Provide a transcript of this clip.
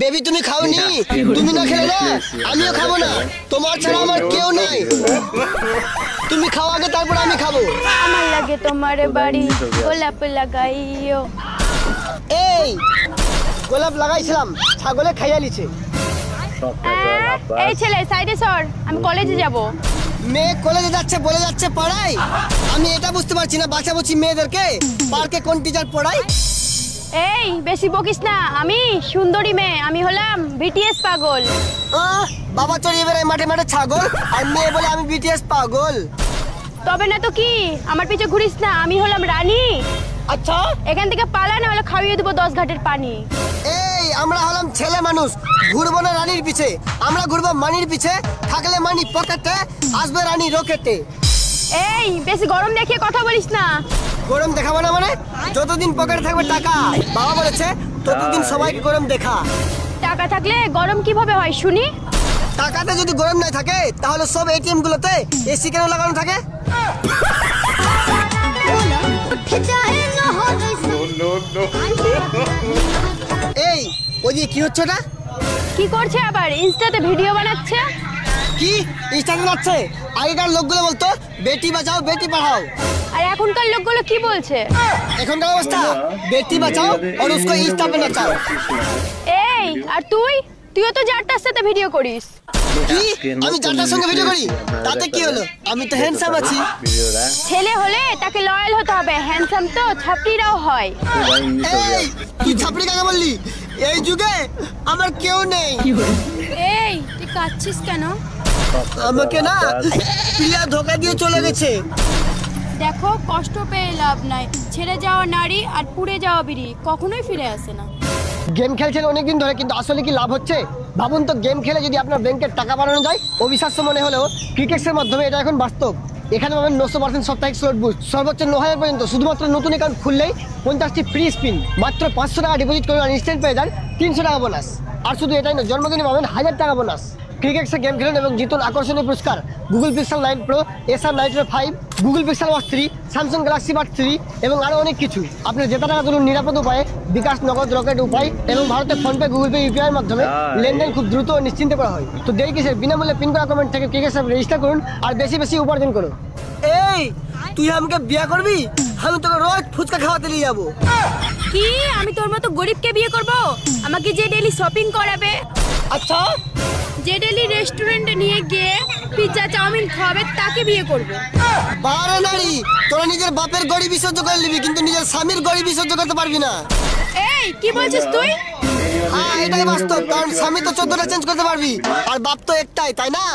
Baby তুমি খাওনি, তুমি না খেলে না আমিও খাবো না, তোমার ছাড়া আমার কেউ নাই। তুমি খাও আগে, তারপর আমি খাবো। আমার লাগে তোমার বাড়ি গোলাপ লাগাইও। এই গোলাপ লাগাইছিলাম, ছাগলে খাইয়া লিছে। এই ছেলে সাইডে সর, আমি কলেজে যাব। মেয়ে কলেজে যাচ্ছে বলে যাচ্ছে পড়াই। আমি এটা বুঝতে পারছি না, বাঁচাবুচি মেয়েদেরকে পার্কে কোন টিচার পড়াই। এই বেশি বকিস না, আমি সুন্দরী মেয়ে, আমি হলাম বিটিএস পাগল। বাবা চড়িয়ে বেড়ায় মাঠে মাঠে ছাগল, আর মেয়ে বলে আমি বিটিএস পাগল। তবে না তো কি, আমার পিছে ঘুরিস না, আমি হলাম রানী। আচ্ছা এখান থেকে পালা, না হলে খাইয়ে দেবো 10 ঘাটের পানি। এই আমরা হলাম ছেলে মানুষ, ঘুরবো না রানীর পিছে, আমরা ঘুরবো মানির পিছে। থাকলে মানি পকেটে, আসবে রানী রকেটে। এই বেশি গরম দেখিয়ে কথা বলিস না। গরম দেখাবো না মানে? যতদিন পকেটে থাকবে টাকা, বাবা বলেছে ততদিন সবাইকে গরম দেখা। টাকা থাকলে গরম কিভাবে হয় শুনি? টাকাতে যদি গরম নাই থাকে তাহলে সব এটিএম গুলোতে এসি কেন লাগানো থাকে? এই ওদিকে কি হচ্ছে ওটা? কি করছে আবার? ইনস্টাতে ভিডিও বানাচ্ছে। কি ইনস্টাগ্রাম আছে? আগেকার লোকগুলো বলতো বেটি বাঁচাও বেটি পড়াও, আর এখনকার লোকগুলো কি বলছে? এখনকার অবস্থা বেটি বাঁচাও আর উসকো ইনস্টা पे नचाओ। এই আর তুইও তো যারটার সাথে ভিডিও করিস। কি আমি যারটার সঙ্গে ভিডিও করি তাতে কি হলো? আমি তো হ্যান্ডসাম আছি। ছেলে হলে তাকে লয়াল হতে হবে, হ্যান্ডসাম তো ছাপড়িরাও হয়। এই তুই ছাপড়ি কাকে বললি? এই যুগে আমার কেউ নেই। এই তুই কাঁদছিস কেন? আমাকে না প্রিয়া ধোকা দিয়ে চলে গেছে। দেখো কষ্ট পেয়ে লাভ নাই, ছেড়ে যাওয়া নারী আর পুড়ে যাওয়া বিড়ি কখনোই ফিরে আসে না। গেম খেলছেন অনেকদিন ধরে, কিন্তু আসলে কি লাভ হচ্ছে? ভাবুন তো, গেম খেলে যদি আপনার ব্যাংকের টাকা বাড়ানো যায়, অবিশ্বাস্য মনে হলেও ক্রিকেটের মাধ্যমে এটা এখন বাস্তব। এখানে পাবেন 900% সাপ্তাহিক স্লট বুস্ট, সর্বোচ্চ 9000 পর্যন্ত। শুধুমাত্র নতুন অ্যাকাউন্ট খুললেই 50টি ফ্রি স্পিন, মাত্র 500 টাকা ডিপোজিট করলে ইনস্ট্যান্ট পেয়ে যান 300 টাকা বোনাস। আর শুধু এটাই নয়, জন্মদিনে পাবেন 1000 টাকা বোনাস। ক্রিকেটসে গেম খেলুন এবং জিতুন আকর্ষণীয় পুরস্কার: গুগল পিক্সেল 9 প্রো, Acer Nitro 5, Google Pixel Watch 3, Samsung Galaxy Bud 3 এবং আরও অনেক কিছু। আপনার জেতা টাকা তুলুন নিরাপদ উপায়ে, বিকাশ, নগদ, রকেট উপায় এবং ভারতে ফোনপে, গুগল পে, ইউপিআই মাধ্যমে লেনদেন খুব দ্রুত ও নিশ্চিন্তে করা হয়। তো দেরি কিসের? বিনামূল্যে পিন করা কমেন্ট থেকে ক্রিকেট অ্যাপ রেজিস্টার করুন আর বেশি বেশি উপার্জন করুন। এই তুই আমাকে বিয়ে করবি? আমি তোকে রোজ ফুচকা খাওয়াতে নিয়ে যাবো। কি আমি তোর মতো গরিবকে বিয়ে করব? আমাকে যে ডেইলি শপিং করাবে, আচ্ছা যে ডেইলি রেস্টুরেন্টে নিয়ে গিয়ে পিৎজা চাউমিন খাওয়াবে, তাকে বিয়ে করব। বারে নারী, তোরা নিজের বাপের গরিবি সহ্য করে নিবি, কিন্তু নিজের স্বামীর গরিবি সহ্য করতে পারবি না। এই কি বলছিস তুই? হ্যাঁ এটাই বাস্তব, কারণ স্বামী তো 14টা চেঞ্জ করতে পারবি আর বাপ তো একটাই, তাই না?